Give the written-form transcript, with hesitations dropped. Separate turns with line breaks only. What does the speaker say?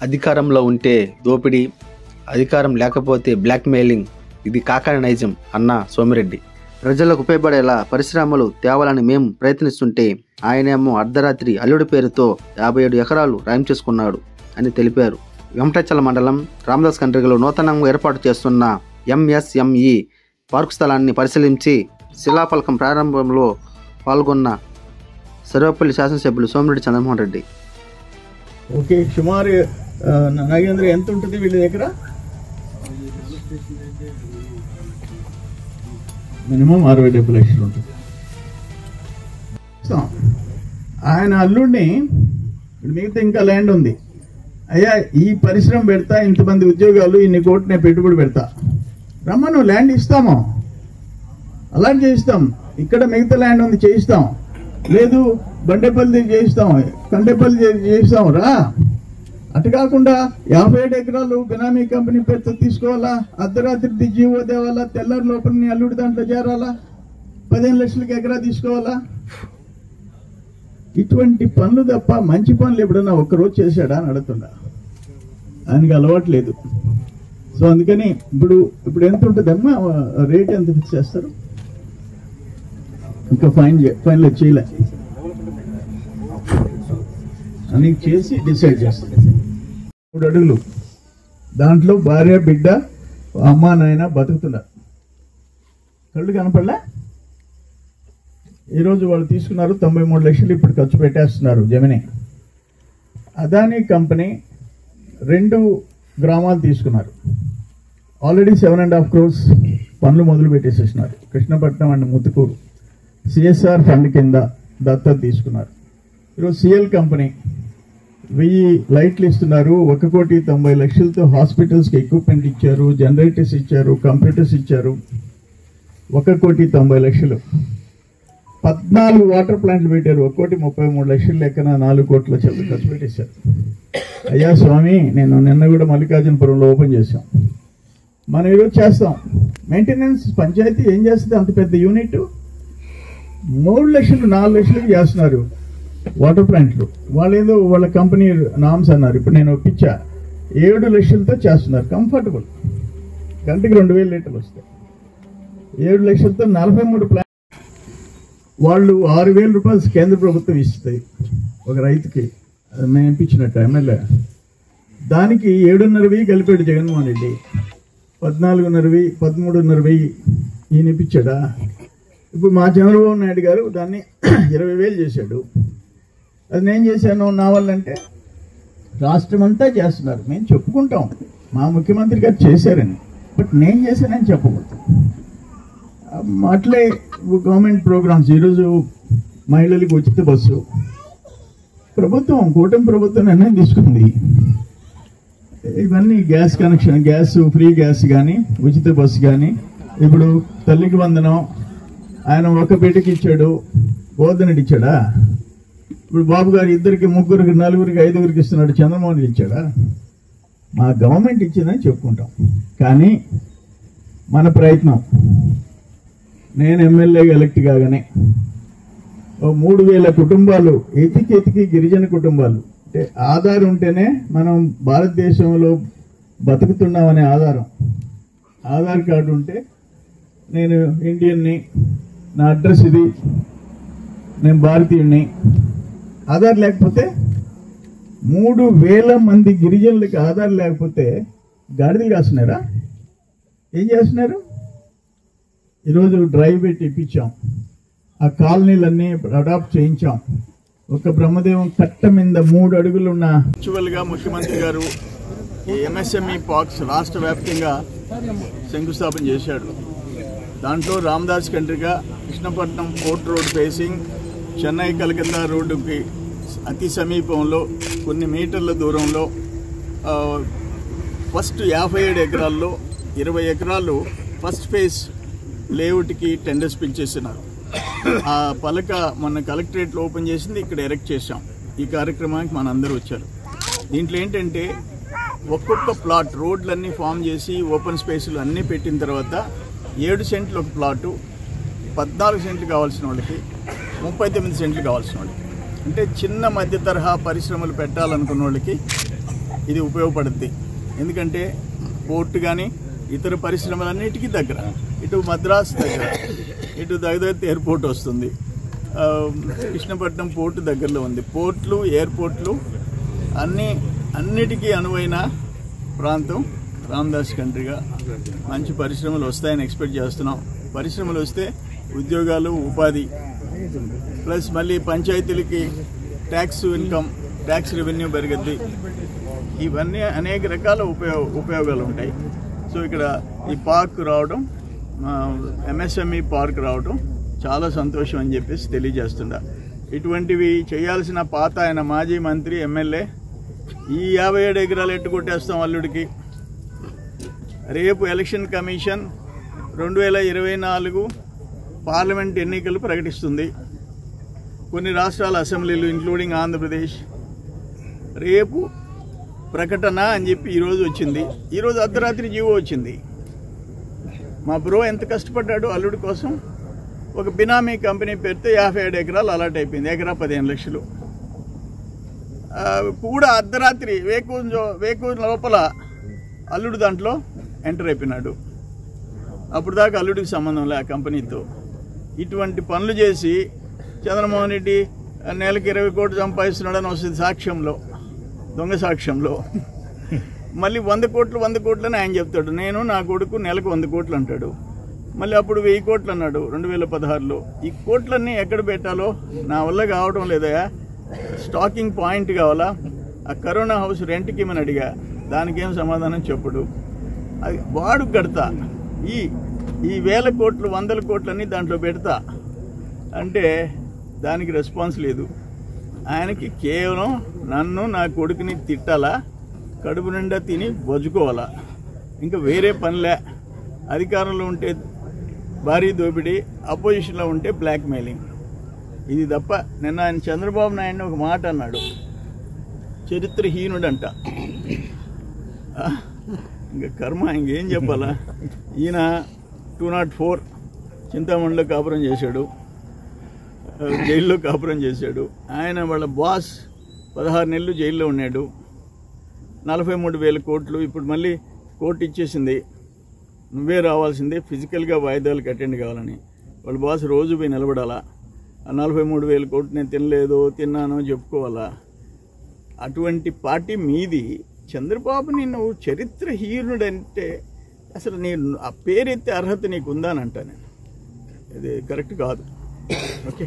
అధికారంలో ఉంటే దోపిడీ, అధికారం లేకపోతే బ్లాక్మెయిలింగ్, ఇది కాకాని నైజం అన్న సోమిరెడ్డి. ప్రజలకు ఉపయోగపడేలా పరిశ్రమలు తేవాలని మేం ప్రయత్నిస్తుంటే ఆయనేమో అర్ధరాత్రి అల్లుడి పేరుతో 57 ఎకరాలు రాయం చేసుకున్నాడు అని తెలిపారు. వెంకటాచల మండలం రామదాస్ కండ్రిగలో నూతనంగా ఏర్పాటు చేస్తున్న ఎంఎస్ఎంఈ పార్కు స్థలాన్ని పరిశీలించి శిలాఫలకం ప్రారంభంలో పాల్గొన్న సర్వేపల్లి శాసనసభ్యులు సోమిరెడ్డి చంద్రమోహన్ రెడ్డి.
ఓకే, సుమారు నాగేంద్ర ఎంత ఉంటుంది వీళ్ళ దగ్గర? మినిమం 60-70 లక్షలు ఉంటుంది. ఆయన అల్లుడిని మిగతా ఇంకా ల్యాండ్ ఉంది, అయ్యా ఈ పరిశ్రమ పెడతా, ఇంతమంది ఉద్యోగాలు, ఇన్ని కోట్లు నేను పెట్టుబడి పెడతా, రమ్మను ల్యాండ్ ఇస్తాము, అలాంటి చేయిస్తాం. ఇక్కడ మిగతా ల్యాండ్ ఉంది చేయిస్తాం, లేదు బండేపల్లి చేయిస్తాం, కండేపల్లి చేయిస్తాం, రా. అటు కాకుండా 57 ఎకరాలు బినామీ కంపెనీ పేరుతో తీసుకోవాలా, అర్ధరాత్రి జీవో తేవాలా, తెల్లారి లోపల నీ అల్లుడి దాంట్లో చేరాలా, 15 లక్షలకి ఎకరా తీసుకోవాలా. ఇటువంటి పనులు తప్ప మంచి పనులు ఎప్పుడన్నా ఒక్కరోజు చేశాడా అని అడుగుతుండా. ఆయనకి అలవాటు లేదు. సో అందుకని ఇప్పుడు ఎంత ఉంటుందమ్మా రేట్, ఎంత ఫిక్స్ చేస్తారు? ఇంకా ఫైనల్ చేయలే అని చేసి డిసైడ్ చేస్తారు. 3 అడుగులు, దాంట్లో భార్య బిడ్డ అమ్మ నాయన బతుకుతున్నారు. కళ్ళు కనపడలే. ఈరోజు వాళ్ళు తీసుకున్నారు 93 లక్షలు, ఇప్పుడు ఖర్చు పెట్టేస్తున్నారు జమిని. అదానీ కంపెనీ 2 గ్రామాలు తీసుకున్నారు, ఆల్రెడీ 7.5 crores పనులు మొదలు పెట్టేసేసినారు. Krishnapatnam and Muthukur CSR fund కింద దత్తత తీసుకున్నారు. ఈరోజు సిఎల్ కంపెనీ 1000 లైట్లు ఇస్తున్నారు, 1,90 లక్షలతో హాస్పిటల్స్కి ఎక్విప్మెంట్ ఇచ్చారు, జనరేటర్స్ ఇచ్చారు, కంప్యూటర్స్ ఇచ్చారు. 1,90 లక్షలు. 14 వాటర్ ప్లాంట్లు పెట్టారు, 1,33 లక్షలు లెక్కన 4 కోట్ల చెల్లి ఖర్చు పెట్టేశారు. అయ్యా స్వామి, నేను నిన్న కూడా మల్లికార్జునపురంలో ఓపెన్ చేశాం. మనం ఈరోజు చేస్తాం మెయింటెనెన్స్. పంచాయతీ ఏం చేస్తుంది? అంత పెద్ద యూనిట్ 3 లక్షలు 4 లక్షలకి చేస్తున్నారు వాటర్ ప్లాంట్లు. వాళ్ళు ఏదో వాళ్ళ కంపెనీ నామ్స్ అన్నారు, ఇప్పుడు నేను ఒప్పించా 7 లక్షలతో చేస్తున్నారు. కంఫర్టబుల్, గంటకి 2000 లీటర్లు వస్తాయి. 7 లక్షలతో 43 ప్లాంట్. వాళ్ళు 6,000 రూపాయలు కేంద్ర ప్రభుత్వం ఇస్తాయి ఒక రైతుకి, మేము ఇప్పించినట్టు ఎమ్మెల్యే. దానికి 7,500 కలిపాడు జగన్మోహన్ రెడ్డి. 14,500 13,500 ఈయన ఇప్పించాడా? ఇప్పుడు మా చంద్రబాబు నాయుడు గారు దాన్ని 20,000 చేశాడు. అది నేను చేశాను నా వల్లంటే రాష్ట్రం అంతా చేస్తున్నారు. మేము చెప్పుకుంటాం మా ముఖ్యమంత్రి గారు చేశారని, బట్ నేను చేశానని చెప్పకూడదు. అట్లే గవర్నమెంట్ ప్రోగ్రామ్స్. ఈరోజు మహిళలకు ఉచిత బస్సు ప్రభుత్వం, కూటమి ప్రభుత్వం నిర్ణయం తీసుకుంది. ఇవన్నీ gas connection, gas free gas కానీ, ఉచిత బస్సు కానీ, ఇప్పుడు తల్లికి వందనం ఆయన ఒక బిడ్డకి ఇచ్చాడు, బోధనకి ఇచ్చాడా? ఇప్పుడు బాబు గారు 2కి 3కి 4కి 5కి ఇస్తున్నాడు, చంద్రమోహన్ ఇచ్చాడా? మా గవర్నమెంట్ ఇచ్చిందని చెప్పుకుంటాం. కానీ మన ప్రయత్నం, నేను ఎమ్మెల్యేగా ఎలక్ట్ కాగానే 3,000 కుటుంబాలు ఎతికి గిరిజన కుటుంబాలు, అంటే ఆధారం ఉంటేనే మనం భారతదేశంలో బతుకుతున్నామనే ఆధార్ కార్డు ఉంటే నేను ఇండియన్ని, నా అడ్రస్ ఇది, నేను భారతీయుడిని. ఆధార్ లేకపోతే 3,000 మంది గిరిజనులకి ఆధార్ లేకపోతే గాడిదలు కాస్తున్నారా? ఏం చేస్తున్నారు? ఈరోజు డ్రైవ్ పెట్టి ఇప్పించాం, ఆ కాలనీలన్నీ అడాప్ట్ చేయించాం. ఒక బ్రహ్మదేవం కట్ట మీద 3 అడుగులు ఉన్న యాక్చువల్గా ముఖ్యమంత్రి గారు ఈ ఎంఎస్ఎంఈ పార్క్స్ రాష్ట్ర వ్యాప్తంగా శంకుస్థాపన చేశాడు. దాంట్లో Ramadas Kandriga, Krishnapatnam port road facing, Chennai Calcutta రోడ్డుకి అతి సమీపంలో కొన్ని మీటర్ల దూరంలో ఫస్ట్ 57 ఎకరాల్లో 20 ఎకరాలు ఫస్ట్ ఫేజ్ లేఅవుట్కి టెండర్స్ పిలిచేస్తున్నారు. ఆ పలక మొన్న కలెక్టరేట్లో ఓపెన్ చేసింది, ఇక్కడ ఎరెక్ట్ చేశాం. ఈ కార్యక్రమానికి మనందరూ వచ్చారు. దీంట్లో ఏంటంటే ఒక్కొక్క ప్లాట్ రోడ్లన్నీ ఫామ్ చేసి ఓపెన్ స్పేస్లు అన్నీ పెట్టిన తర్వాత 7 సెంట్లు ఒక ప్లాటు, 14 సెంట్లు కావాల్సిన వాళ్ళకి, 39 సెంట్లు కావాల్సిన వాళ్ళకి, అంటే చిన్న మధ్య తరహా పరిశ్రమలు పెట్టాలనుకున్న వాళ్ళకి ఇది ఉపయోగపడుద్ది. ఎందుకంటే పోర్టు కానీ ఇతర పరిశ్రమలన్నిటికీ దగ్గర, ఇటు మద్రాసు దగ్గర, ఇటు దగ్గర ఎయిర్పోర్ట్ వస్తుంది. కృష్ణపట్నం పోర్టు దగ్గరలో ఉంది. పోర్ట్లు, ఎయిర్పోర్ట్లు అన్నిటికీ అనువైన ప్రాంతం రామదాస్ కంట్రీగా. మంచి పరిశ్రమలు వస్తాయని ఎక్స్పెక్ట్ చేస్తున్నాం. పరిశ్రమలు వస్తే ఉద్యోగాలు, ఉపాధి, ప్లస్ మళ్ళీ పంచాయతీలకి ట్యాక్స్ ఇన్కమ్, ట్యాక్స్ రెవెన్యూ పెరుగుద్ది. ఇవన్నీ అనేక రకాల ఉపయోగాలు ఉంటాయి. సో ఇక్కడ ఈ పార్క్ రావడం, ఎంఎస్ఎంఈ పార్క్ రావడం చాలా సంతోషం అని చెప్పేసి తెలియజేస్తుందా. ఇటువంటివి చేయాల్సిన పాత ఆయన మాజీ మంత్రి, ఎమ్మెల్యే ఈ 57 ఎకరాలు ఎట్టు కొట్టేస్తాం అల్లుడికి. రేపు ఎలక్షన్ కమిషన్ 2024 పార్లమెంట్ ఎన్నికలు ప్రకటిస్తుంది. కొన్ని రాష్ట్రాల అసెంబ్లీలు ఇంక్లూడింగ్ ఆంధ్రప్రదేశ్. రేపు ప్రకటన అని చెప్పి ఈరోజు వచ్చింది. ఈరోజు అర్ధరాత్రి జీవో వచ్చింది. మా బ్రో ఎంత కష్టపడ్డాడు అల్లుడి కోసం. ఒక బినామీ కంపెనీ పేరుతో 57 ఎకరాలు అలాట్ అయిపోయింది. ఎకరా 15 లక్షలు కూడా అర్ధరాత్రి వేకు లోపల అల్లుడు దాంట్లో ఎంటర్ అయిపోయినాడు. అప్పుడు దాకా అల్లుడికి సంబంధం లే ఆ కంపెనీతో. ఇటువంటి పనులు చేసి చంద్రమోహన్ రెడ్డి నెలకి 20 కోట్లు సంపాదిస్తున్నాడని వస్తుంది సాక్ష్యంలో, దొంగ సాక్ష్యంలో. మళ్ళీ 100 కోట్లు అని ఆయన చెప్తాడు. నేను నా కొడుకు నెలకు 100 కోట్లు అంటాడు. మళ్ళీ అప్పుడు 1000 కోట్లు అన్నాడు 2016లో. ఈ కోట్లన్నీ ఎక్కడ పెట్టాలో నా వల్ల కావడం లేదా. స్టాకింగ్ పాయింట్ కావాలా. ఆ కరోనా హౌస్ రెంట్కి ఇమ్మని అడిగా, దానికేం సమాధానం చెప్పడు. అది వాడు కడతా, ఈ 1000 కోట్లు 100 కోట్లన్నీ దాంట్లో పెడతా అంటే దానికి రెస్పాన్స్ లేదు. ఆయనకి కేవలం నన్ను, నా కొడుకుని తిట్టాలా, కడుపు నిండా తిని బజుకోవాలా, ఇంకా వేరే పనిలే. అధికారంలో ఉంటే భారీ దోపిడీ, అపోజిషన్లో ఉంటే బ్లాక్మెయిలింగ్. ఇది తప్ప నిన్న ఆయన చంద్రబాబు నాయుడు ఒక మాట అన్నాడు, చరిత్రహీనుడంట. ఇంకా కర్మ, ఇంకేం చెప్పాలా. ఈయన 204 చింతామణిలో కాపురం చేశాడు, జైల్లో కాపురం చేశాడు. ఆయన వాళ్ళ బాస్ 16 నెలలు జైల్లో ఉన్నాడు. 43,000 కోట్లు. ఇప్పుడు మళ్ళీ కోర్టు ఇచ్చేసింది, నువ్వే రావాల్సిందే, ఫిజికల్గా వాయిదాలకు అటెండ్ కావాలని. వాళ్ళ బాస్ రోజు పోయి నిలబడాలా. ఆ 43,000 కోట్లు నేను తిన్నాను చెప్పుకోవాలా. అటువంటి పార్టీ మీది. చంద్రబాబుని నువ్వు చరిత్రహీనుడంటే అసలు నేను ఆ పేరెత్తే అర్హత నీకు ఉందానంటా నేను. ఇది కరెక్ట్ కాదు. ఓకే.